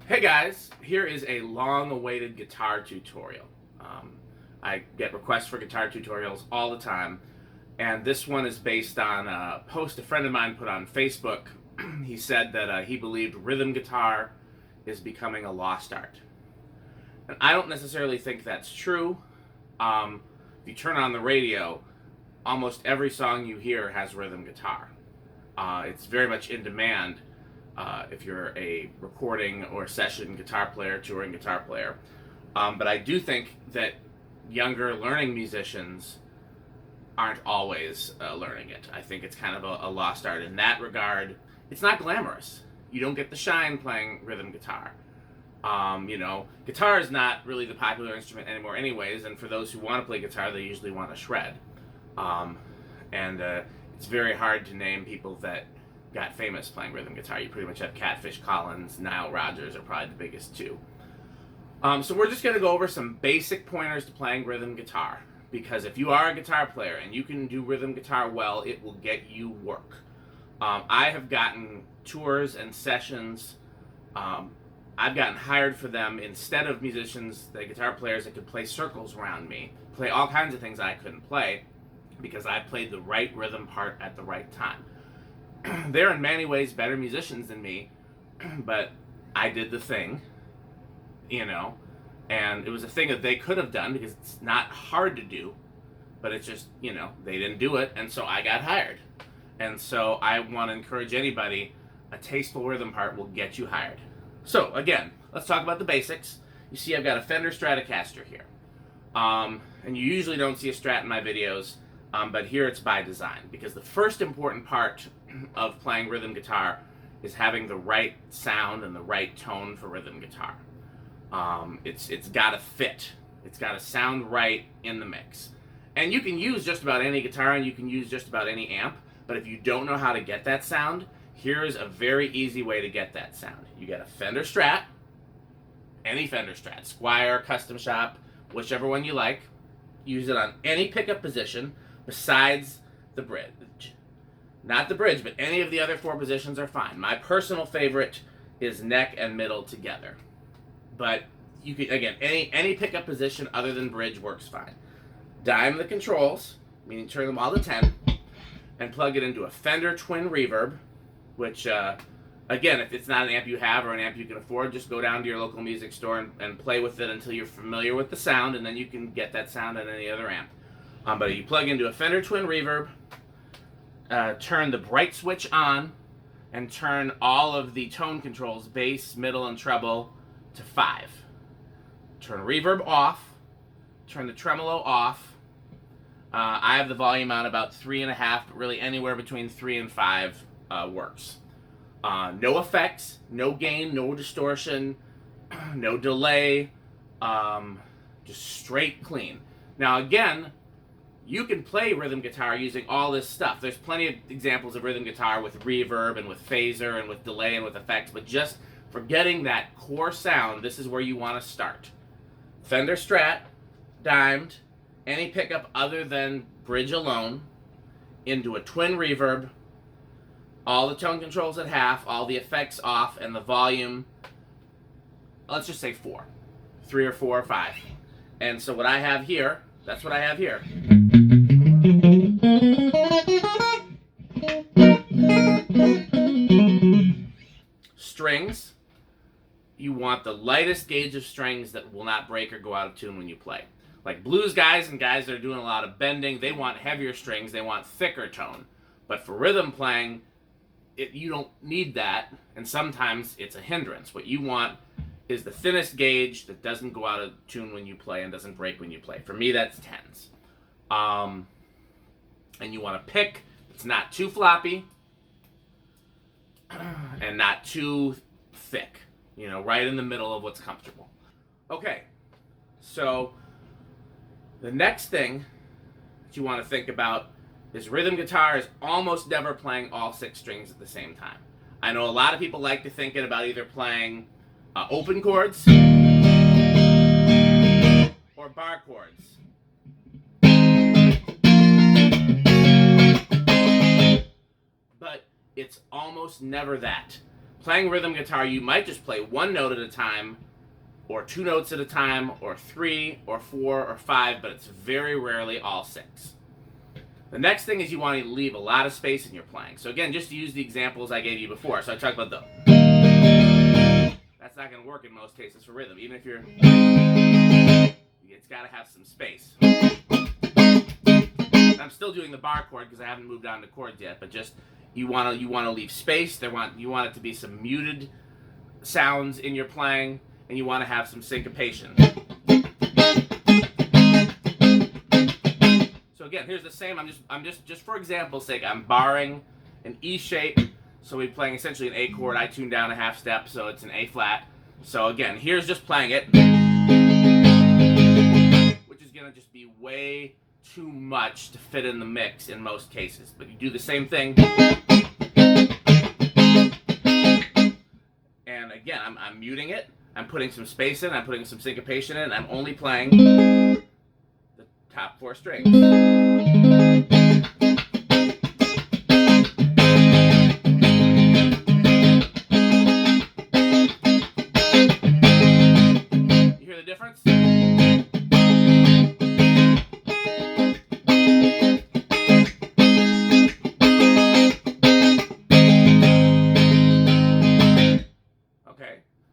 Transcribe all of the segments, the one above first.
Hey guys, here is a long-awaited guitar tutorial. I get requests for guitar tutorials all the time, and this one is based on a post a friend of mine put on Facebook. He said that he believed rhythm guitar is becoming a lost art. And I don't necessarily think that's true. If you turn on the radio, almost every song you hear has rhythm guitar. It's very much in demand. If you're a recording or session guitar player, touring guitar player. But I do think that younger learning musicians aren't always learning it. I think it's kind of a lost art in that regard. It's not glamorous. You don't get the shine playing rhythm guitar. Guitar is not really the popular instrument anymore anyways, and for those who want to play guitar, they usually want to shred. It's very hard to name people that got famous playing rhythm guitar. You pretty much have Catfish Collins, Nile Rodgers are probably the biggest two. So we're just going to go over some basic pointers to playing rhythm guitar, because if you are a guitar player and you can do rhythm guitar well, it will get you work. I have gotten tours and sessions. I've gotten hired for them instead of musicians, the guitar players that could play circles around me, play all kinds of things I couldn't play, because I played the right rhythm part at the right time. They're in many ways better musicians than me, but I did the thing, and it was a thing that they could have done because it's not hard to do, but it's just, they didn't do it, and so I got hired. And so I want to encourage anybody, a tasteful rhythm part will get you hired. So again, let's talk about the basics. You see I've got a Fender Stratocaster here. And you usually don't see a Strat in my videos, but here it's by design, because the first important part of playing rhythm guitar is having the right sound and the right tone for rhythm guitar. It's got to fit. It's got to sound right in the mix. And you can use just about any guitar and you can use just about any amp, but if you don't know how to get that sound, here's a very easy way to get that sound. You get a Fender Strat, any Fender Strat, Squier, Custom Shop, whichever one you like. Use it on any pickup position besides the bridge. Not the bridge, but any of the other four positions are fine. My personal favorite is neck and middle together. But you can, again, any pickup position other than bridge works fine. Dime the controls, meaning turn them all to 10, and plug it into a Fender twin reverb, which, again, if it's not an amp you have or an amp you can afford, just go down to your local music store and play with it until you're familiar with the sound, and then you can get that sound on any other amp. But you plug into a Fender twin reverb, turn the bright switch on, and turn all of the tone controls, bass, middle, and treble, to 5. Turn reverb off, turn the tremolo off. I have the volume on about 3.5, but really anywhere between 3 and 5 works. No effects, no gain, no distortion, no delay, just straight clean. Now again, you can play rhythm guitar using all this stuff. There's plenty of examples of rhythm guitar with reverb and with phaser and with delay and with effects, but just for getting that core sound, this is where you want to start. Fender Strat, dimed, any pickup other than bridge alone, into a twin reverb, all the tone controls at half, all the effects off, and the volume, let's just say 4. 3 or 4 or 5. And so what I have here, that's what I have here. Strings, you want the lightest gauge of strings that will not break or go out of tune when you play. Like blues guys and guys that are doing a lot of bending, they want heavier strings, they want thicker tone. But for rhythm playing, you don't need that, and sometimes it's a hindrance. What you want is the thinnest gauge that doesn't go out of tune when you play and doesn't break when you play. For me, that's 10s. And you want to pick, it's not too floppy and not too thick, right in the middle of what's comfortable. Okay, so the next thing that you want to think about is rhythm guitar is almost never playing all 6 strings at the same time. I know a lot of people like to think about either playing open chords or bar chords. But it's almost never that. playing rhythm guitar, you might just play one note at a time, or 2 notes at a time, or 3, or 4, or 5, but it's very rarely all 6. The next thing is you want to leave a lot of space in your playing. So again, just to use the examples I gave you before. So I talked about the... That's not going to work in most cases for rhythm. Even if you're... It's got to have some space. I'm still doing the bar chord because I haven't moved on to chords yet, but just you want to leave space. You want it to be some muted sounds in your playing, and you want to have some syncopation. So again, here's the same. I'm just for example's sake, I'm barring an E shape, so we're playing essentially an A chord. I tuned down a half step, so it's an A flat. So again, here's just playing it, which is gonna just be way too much to fit in the mix in most cases. But you do the same thing. And again, I'm muting it. I'm putting some space in. I'm putting some syncopation in. I'm only playing the top 4 strings. You hear the difference?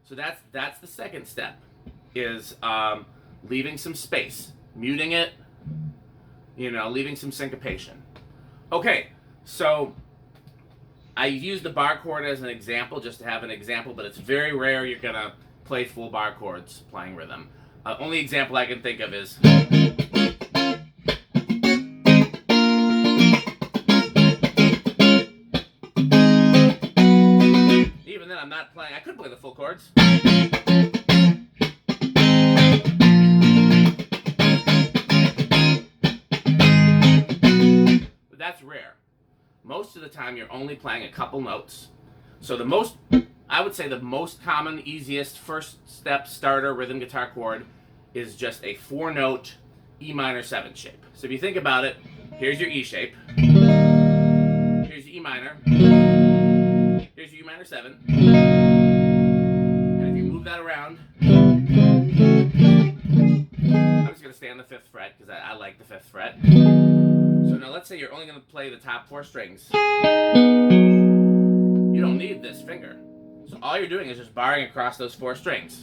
So that's the second step, is leaving some space, muting it, leaving some syncopation. Okay, so I used the bar chord as an example, just to have an example, but it's very rare you're gonna play full bar chords playing rhythm. Only example I can think of is... Even then, I'm not playing. I could play the full chords. But that's rare. Most of the time, you're only playing a couple notes. So I would say the most common, easiest, first step starter rhythm guitar chord is just a 4-note E minor 7 shape. So if you think about it, here's your E shape. Here's your E minor. Here's your E minor 7. And if you move that around, I'm just going to stay on the 5th fret because I like the 5th fret. So now let's say you're only going to play the top 4 strings. You don't need this finger. So all you're doing is just barring across those 4 strings.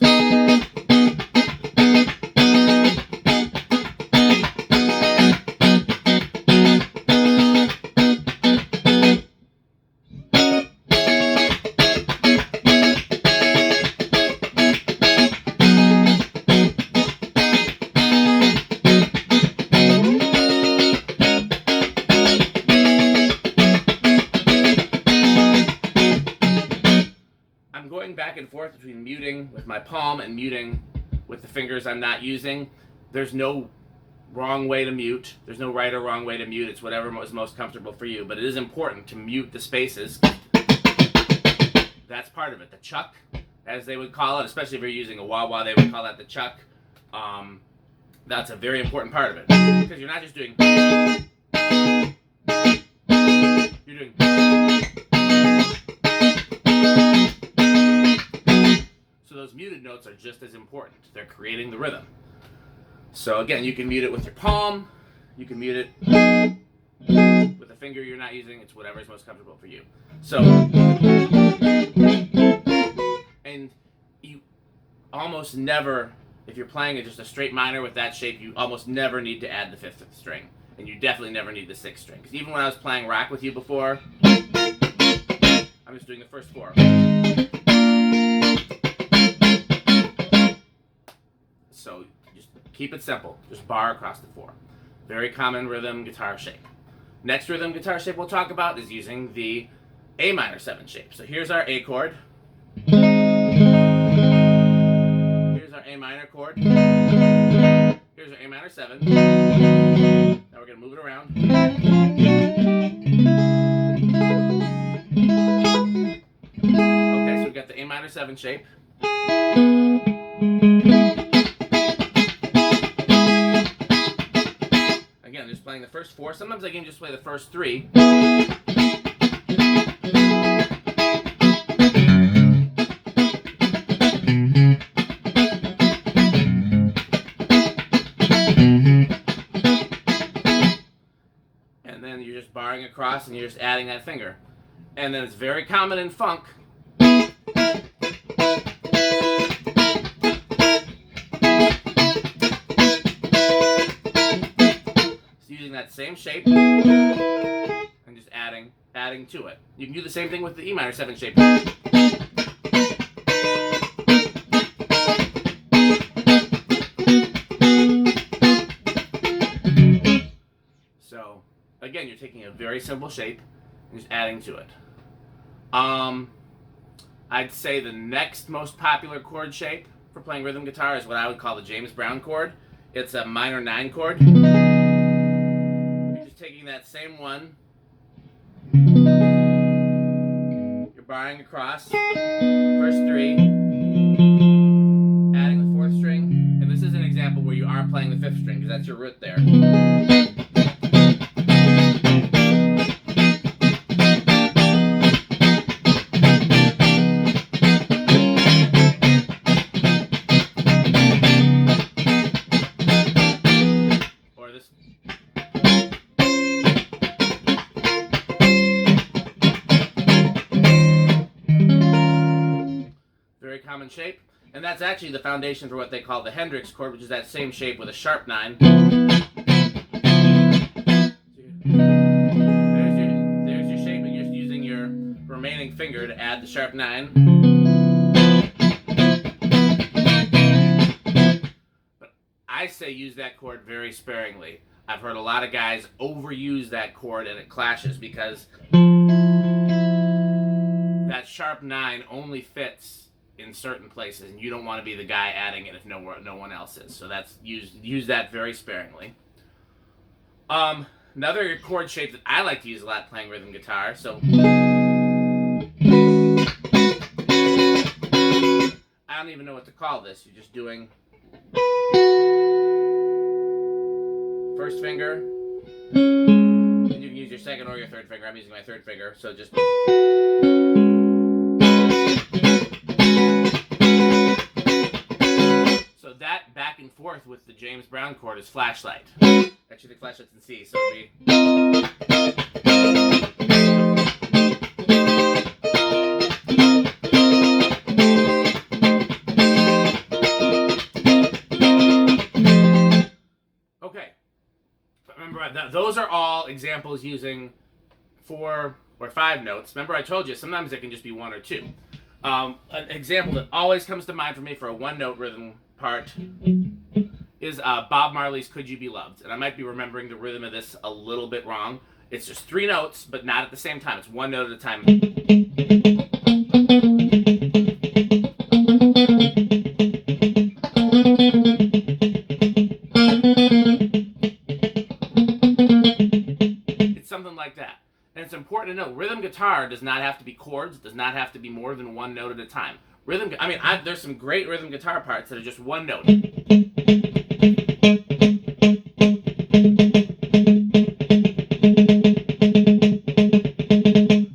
Back and forth between muting with my palm and muting with the fingers I'm not using. There's no wrong way to mute. There's no right or wrong way to mute. It's whatever is most comfortable for you. But it is important to mute the spaces. That's part of it. The chuck, as they would call it, especially if you're using a wah-wah, they would call that the chuck. That's a very important part of it. Because you're not just doing... You're doing... So those muted notes are just as important. They're creating the rhythm. So again, you can mute it with your palm. You can mute it with a finger you're not using. It's whatever is most comfortable for you. So, and you almost never, if you're playing just a straight minor with that shape, you almost never need to add the 5th string. And you definitely never need the 6th string. Because even when I was playing rock with you before, I'm just doing the first 4. So just keep it simple. Just bar across the 4. Very common rhythm guitar shape. Next rhythm guitar shape we'll talk about is using the A minor 7 shape. So here's our A chord. Here's our A minor chord. Here's our A minor 7. Now we're going to move it around. Okay, so we've got the A minor 7 shape. Again, just playing the first 4. Sometimes I can just play the first 3. across, and you're just adding that finger. And then it's very common in funk. Using that same shape and just adding to it. You can do the same thing with the E minor 7 shape. So again, you're taking a very simple shape and just adding to it. I'd say the next most popular chord shape for playing rhythm guitar is what I would call the James Brown chord. It's a minor 9 chord. Taking that same one, you're barring across, first 3, adding the 4th string, and this is an example where you aren't playing the 5th string because that's your root there. Common shape, and that's actually the foundation for what they call the Hendrix chord, which is that same shape with a sharp 9. There's your shape, and you're using your remaining finger to add the sharp 9. But I say use that chord very sparingly. I've heard a lot of guys overuse that chord, and it clashes because that sharp 9 only fits in certain places, and you don't want to be the guy adding it if no one else is. So that's use that very sparingly. Another chord shape that I like to use a lot playing rhythm guitar. So I don't even know what to call this. You're just doing first finger, and you can use your second or your third finger. I'm using my third finger, so just. So that back and forth with the James Brown chord is flashlight. Actually, the flashlight's in C, so it'll be. Okay. Remember, those are all examples using 4 or 5 notes. Remember, I told you sometimes it can just be 1 or 2. An example that always comes to mind for me for a 1-note rhythm part is Bob Marley's Could You Be Loved. And I might be remembering the rhythm of this a little bit wrong. It's just 3 notes, but not at the same time. It's 1 note at a time. It's something like that. And it's important to know, rhythm guitar does not have to be chords, does not have to be more than 1 note at a time. There's some great rhythm guitar parts that are just 1 note.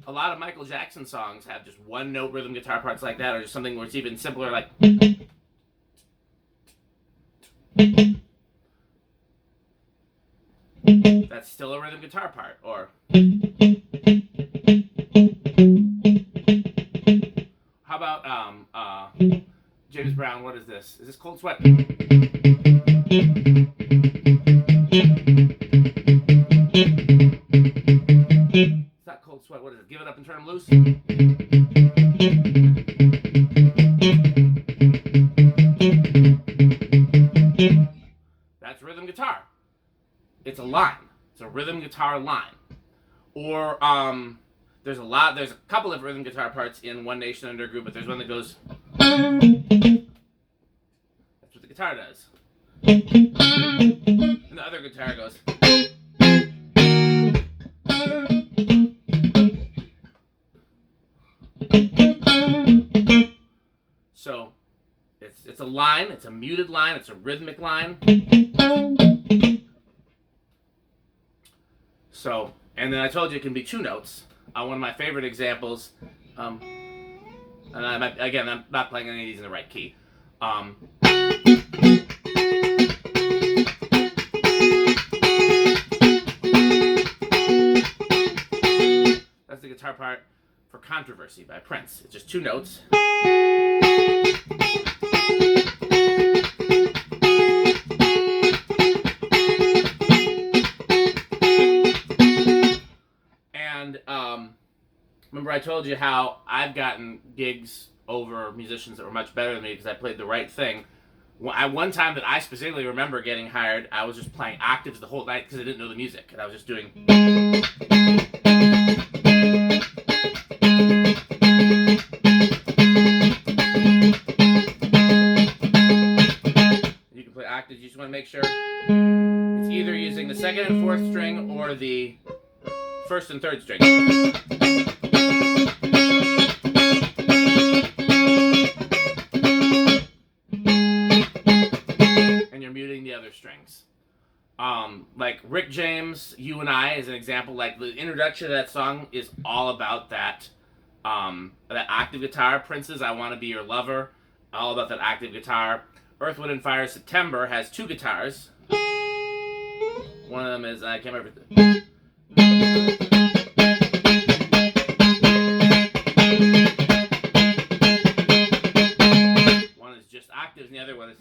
A lot of Michael Jackson songs have just 1 note rhythm guitar parts like that, or just something where it's even simpler, like. That's still a rhythm guitar part, or. How about James Brown? What is this? Is this Cold Sweat? It's not Cold Sweat. What is it? Give It Up and Turn 'Em Loose? That's rhythm guitar. It's a line. It's a rhythm guitar line. Or there's a couple of rhythm guitar parts in One Nation Under a Groove, but there's one that goes. That's what the guitar does. And the other guitar goes. So it's a line, it's a muted line, it's a rhythmic line. So, and then I told you it can be 2 notes. One of my favorite examples, and I'm not playing any of these in the right key. guitar part for Controversy by Prince. It's just 2 notes. And remember I told you how I've gotten gigs over musicians that were much better than me because I played the right thing. One time that I specifically remember getting hired, I was just playing octaves the whole night because I didn't know the music. And I was just doing... You can play octaves, you just want to make sure it's either using the 2nd and 4th string or the 1st and 3rd string. Strings. Like Rick James, You and I is an example. Like the introduction to that song is all about that that octave guitar. Prince's I Want to Be Your Lover, all about that octave guitar. Earth, Wind and Fire, September has 2 guitars. One of them is, I can't remember. One is just octaves and the other one is...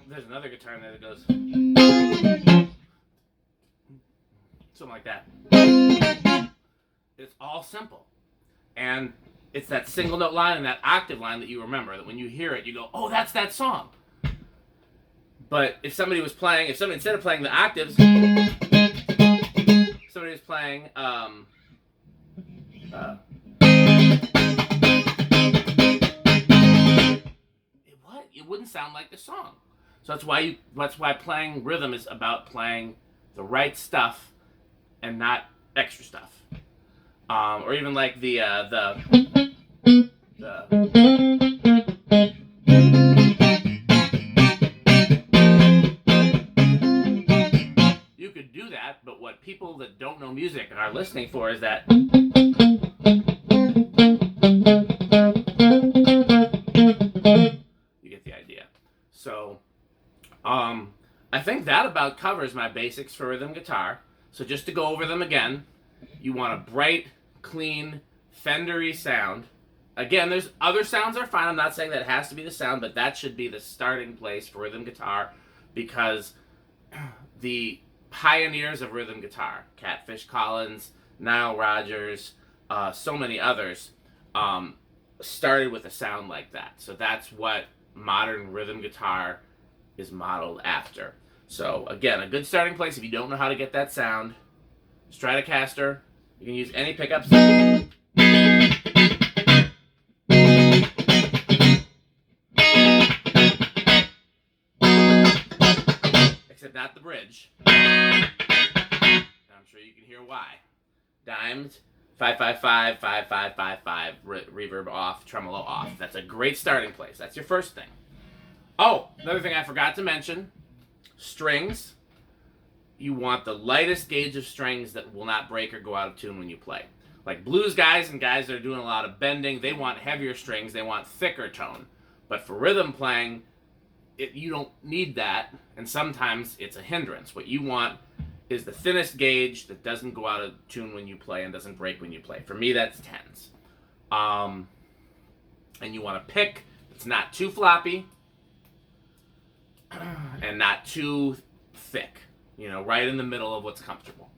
There's another guitar in there that goes something like that. It's all simple. And it's that single note line and that octave line that you remember, that when you hear it, you go, oh, that's that song. But if somebody instead of playing the octaves, somebody was playing, it wouldn't sound like the song. So that's why playing rhythm is about playing the right stuff and not extra stuff. Or even like the you could do that, but what people that don't know music are listening for is that you get the idea. So I think that about covers my basics for rhythm guitar. So just to go over them again, you want a bright, clean, Fender-y sound. Again, there's other sounds are fine. I'm not saying that it has to be the sound, but that should be the starting place for rhythm guitar because the pioneers of rhythm guitar, Catfish Collins, Nile Rodgers, so many others, started with a sound like that. So that's what modern rhythm guitar is modeled after. So again, a good starting place if you don't know how to get that sound, Stratocaster. You can use any pickups. Except not the bridge. I'm sure you can hear why. Dimed, 555, 5555, reverb off, tremolo off. That's a great starting place. That's your first thing. Oh, another thing I forgot to mention, strings. You want the lightest gauge of strings that will not break or go out of tune when you play. Like blues guys and guys that are doing a lot of bending, they want heavier strings, they want thicker tone. But for rhythm playing, you don't need that, and sometimes it's a hindrance. What you want is the thinnest gauge that doesn't go out of tune when you play and doesn't break when you play. For me, that's 10s. And you want a pick that's not too floppy and not too thick. You know, right in the middle of what's comfortable.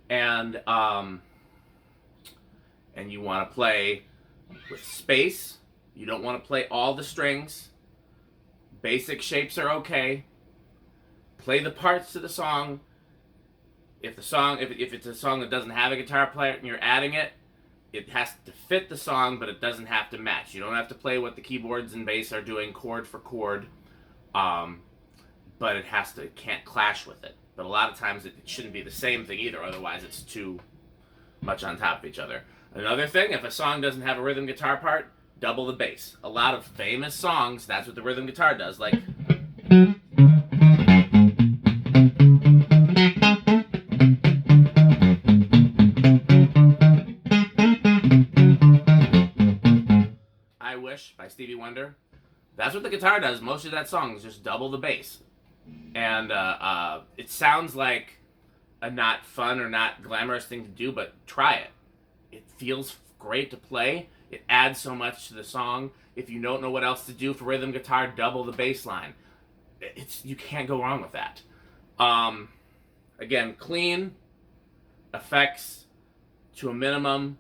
And you want to play with space. You don't want to play all the strings. Basic shapes are okay. Play the parts to the song. If it's a song that doesn't have a guitar player and you're adding it, it has to fit the song, but it doesn't have to match. You don't have to play what the keyboards and bass are doing chord for chord, but it can't clash with it. But a lot of times it shouldn't be the same thing either, otherwise it's too much on top of each other. Another thing, if a song doesn't have a rhythm guitar part, double the bass. A lot of famous songs, that's what the rhythm guitar does, like... Wonder. That's what the guitar does. Most of that song is just double the bass. And it sounds like a not fun or not glamorous thing to do, but try it. It feels great to play. It adds so much to the song. If you don't know what else to do for rhythm guitar, double the bass line. You can't go wrong with that. Again, clean, effects to a minimum,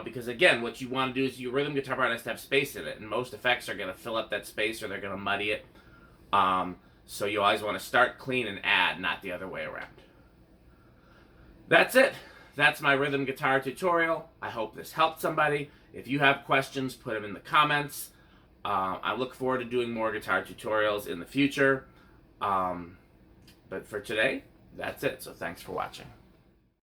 because again, what you want to do is your rhythm guitar part has to have space in it, and most effects are going to fill up that space or they're going to muddy it. So you always want to start clean and add, not the other way around. That's it. That's my rhythm guitar tutorial. I hope this helped somebody. If you have questions, put them in the comments. I look forward to doing more guitar tutorials in the future. But for today, that's it. So thanks for watching.